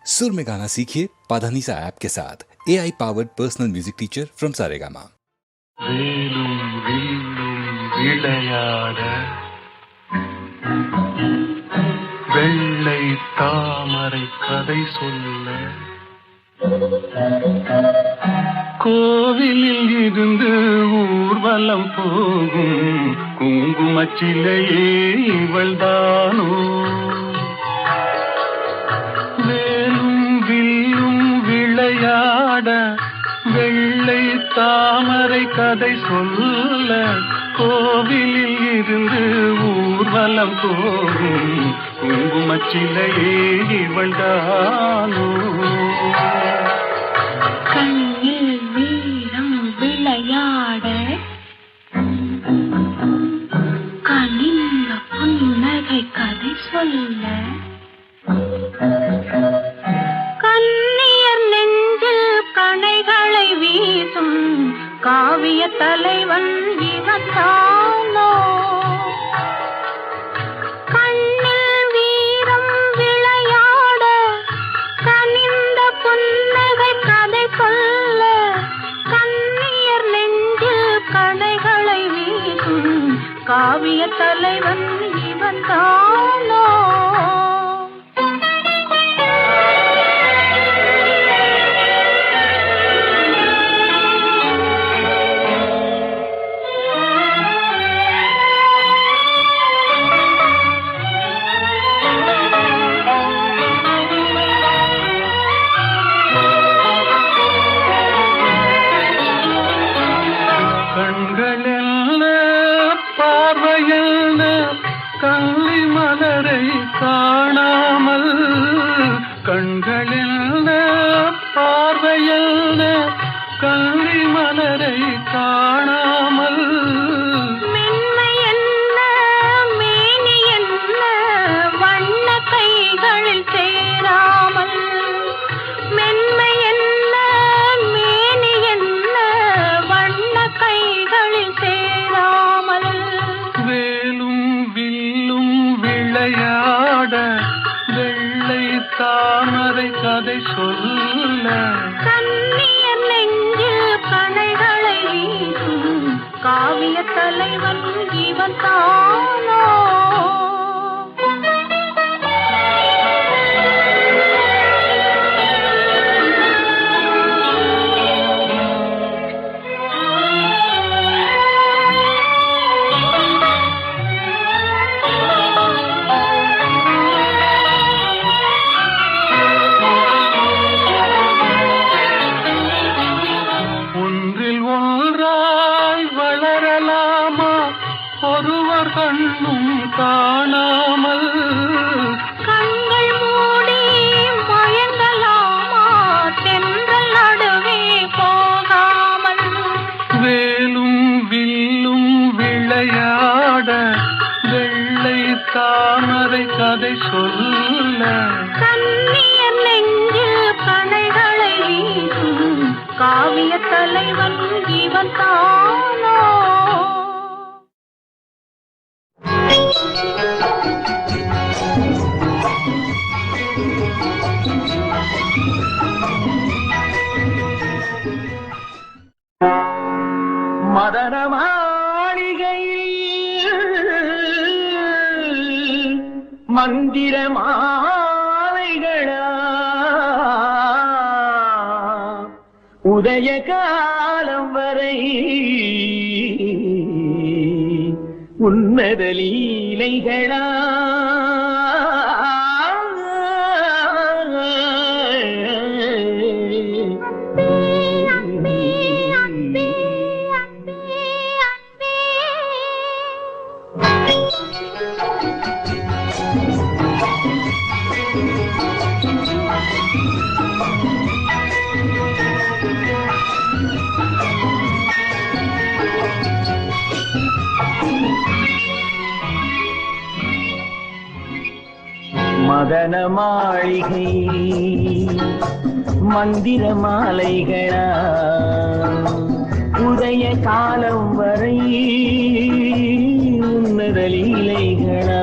सुर में गाना सीखिए पाधानीसा ऐप के साथ AI powered personal music teacher from Saregama. வேலும் வில்லும் விளையாட வெள்ளை தாமரை கதை சொல்ல கோவிலில் இருந்து ஊர்வலம் போகும் குங்குமச்சிலையே இவள்தானோ. வேலும் வில்லும் விளையாட வெள்ளை தாமரை கதை சொல்ல கோவிலில் இருந்து ஊர்வலம் போகும் குங்குமச்சிலையே இவள்தானோ. கண்ணில் வீரம் விளையாட கனிந்த புன்னகை கதை சொல்ல கண்ணியர் நெஞ்சில் கணைகளை வீசும் காவிய தலைவன் இவன் தானோ. கண்ணில் வீரம் விளையாட கனிந்த புன்னகை கதை சொல்ல கண்ணியர் நெஞ்சில் கணைகளை வீசும் காவிய தலைவன் இவன் தானோ. கள்ளி மலரை காணாமல் கண்களில் பார்வையில் கள்ளி மலரை காணாமல் மென்மை என்ன மேனி என்ன வண்ண கைகளில் சேராமல் மென்மை என்ன மேனி என்ன வண்ண கைகளில் சேராமல் வேலும் வில்லும் விளையாட வெள்ளை தாமரை கதை சொல்ல கண்ணியர் நெஞ்சில் கணைகளை வீசும் காவிய தலைவன் இவன் தானோ. ஒருவர் கண்ணும் காணாமல் கண்கள் மூடி மயங்கலாமா தென்றல் நடுவே போகாமல் வேலும் வில்லும் விளையாட வெள்ளை தாமரை கதை சொல்ல கண்ணியர் நெஞ்சில் கணைகளை வீசும் காவிய தலைவன் இவன் தானோ. மதன மாளிகையில் மந்திர மாலைகளா உதய காலம் வரை உன்னத லீலைகளா மதன மாளிகை மந்திர மாலைகளா உதய காலம் வரை உன்னத லீலைகளா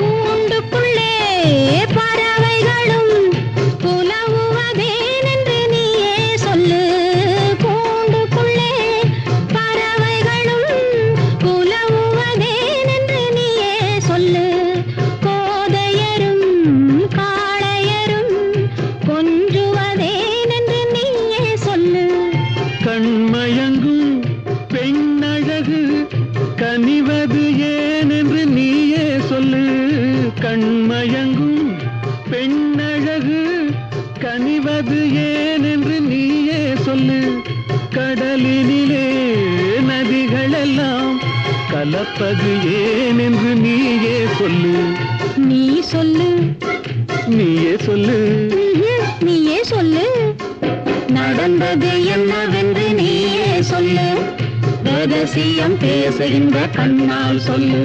கூண்டுக்குள்ளே பறவைகளும் புலவுவதேனென்று நீயே சொல்லு. கூண்டுக்குள்ளே பறவைகளும் புலவுவதேனென்று நீயே சொல்லு. கோதையரும் காளையரும் கொஞ்சுவதேனென்று நீயே சொல்லு. கண்மயங்கும் பெண்ணழகு கனிவது ஏனென்று நீயே சொல்லு. கண்மயங்கும் பெண்ணழகு கனிவது ஏனென்று நீயே சொல்லு. கடலினிலே நதிகளெல்லாம் கலப்பது ஏனென்று நீயே சொல்லு. நீ சொல்லு. நீயே சொல்லு. நீயே சொல்லு. நடந்தது என்னவென்று நீயே சொல்லு. ரகசியம் பேசுகின்ற கண்ணால் சொல்லு.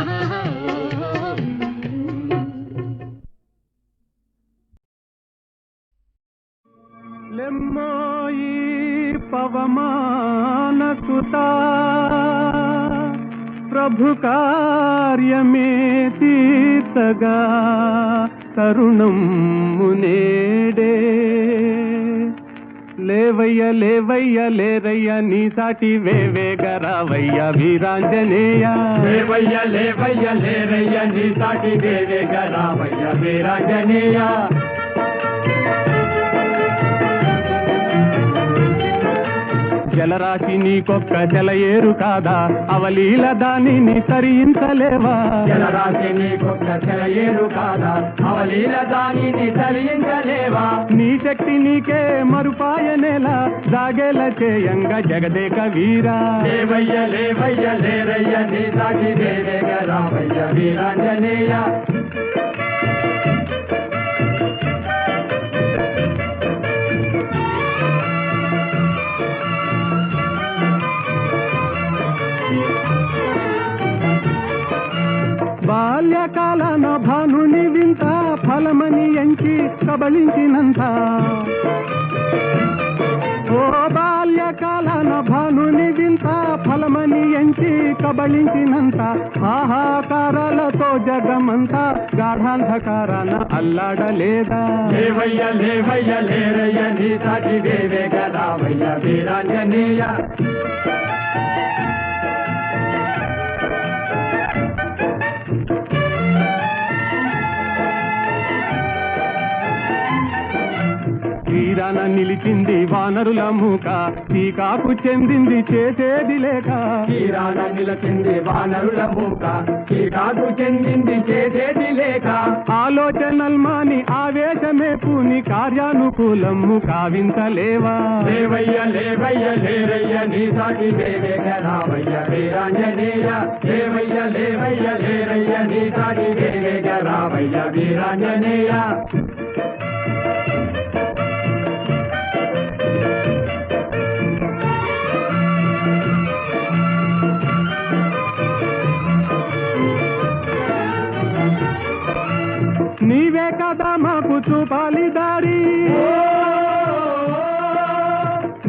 లెమ్మోయి పవమాన సుతా ప్రభు కార్యమే తీర్చగా తరుణం మునేడే లేవయ్య లేవయ్య లేరయ్య నీ సాటి వేవేగరావయ్య వీరాంజనేయ లేవయ్య లేవయ్య లేరయ్య నీ సాటి వేవేగరావయ్య వీరాంజనేయ జలరాశి నీకొక్క జలయేరు కాదా అవలీల దానిని తరించలేవా జలరాశి నీకొక్క జలయేరు కాదా అవలీల దానిని తరించలేవా నీ శక్తి నీకే మరుపాయనేలా జాగేల చేయంగా జగదేక వీరా లేవయ్య లేవయ్య లేరయ్య నీ సాటి వేవేగరావయ్య వీరాంజనేయ బాల్యకాలన భానుని వింత ఫలమని ఎంచి కబళించినంత ఓ బాల్యకాలన భానుని వింత ఫలమని ఎంచి కబళించినంత ఆహాకారాలతో జగమంతా గాఢాంధకారాన అల్లాడలేదా లేవయ్య లేవయ్య లేరయ్య నీ సాటి వేవేగరావయ్య వీరాంజనేయ తీరాన నిలిచింది వానరుల మూక టీకాకు చెందింది చేసేది లేక తీరాన నిలచింది వానరుల మూక టీకాకు చెందింది చేసేది లేక ఆలోచనల్మాని ఆవేశమే పూని కార్యానుకూలము కావించలేవా లేవయ్య లేవయ్య లేరయ్య నీ సాటి వేవేగరావయ్య వీరాంజనేయ లేవయ్య లేవయ్య లేరయ్య నీ సాటి వేవేగరావయ్య వీరాంజనేయ నీవే కదా మాకు చూపాలి దారి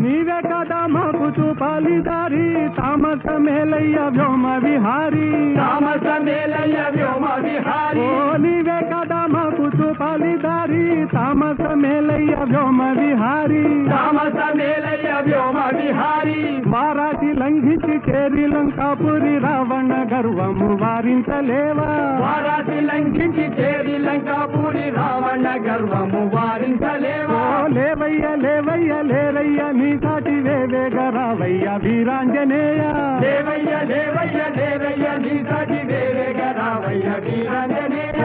నీవే కదా మాకు చూపాలి దారి తామస మేలయ్య వ్యోమ విహారీ తామస మేలయ్య వ్యోమ విహారీ ఓ నీవే కదా మాకు చూపాలి దారి తామస మేలయ్య వ్యోమ విహారీ తామస మేలయ్య వ్యోమ విహారీ వారాటి లంఘించి చేరి లంకాపురి రావణ గర్వము వారించలేవా వారాసి లంఘించి చేరి లంకాపూరి రావణ గర్వము వారించలేవా లేవయ్య లేవయ్య లేరయ్య నీ సాటి వేవేగ రావయ్య వీరాంజనేయ లేవయ్య లేవయ్య లేరయ్య నీ సాటి వేవేగ రావయ్య వీరాంజనేయ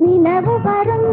நிலவு வரும்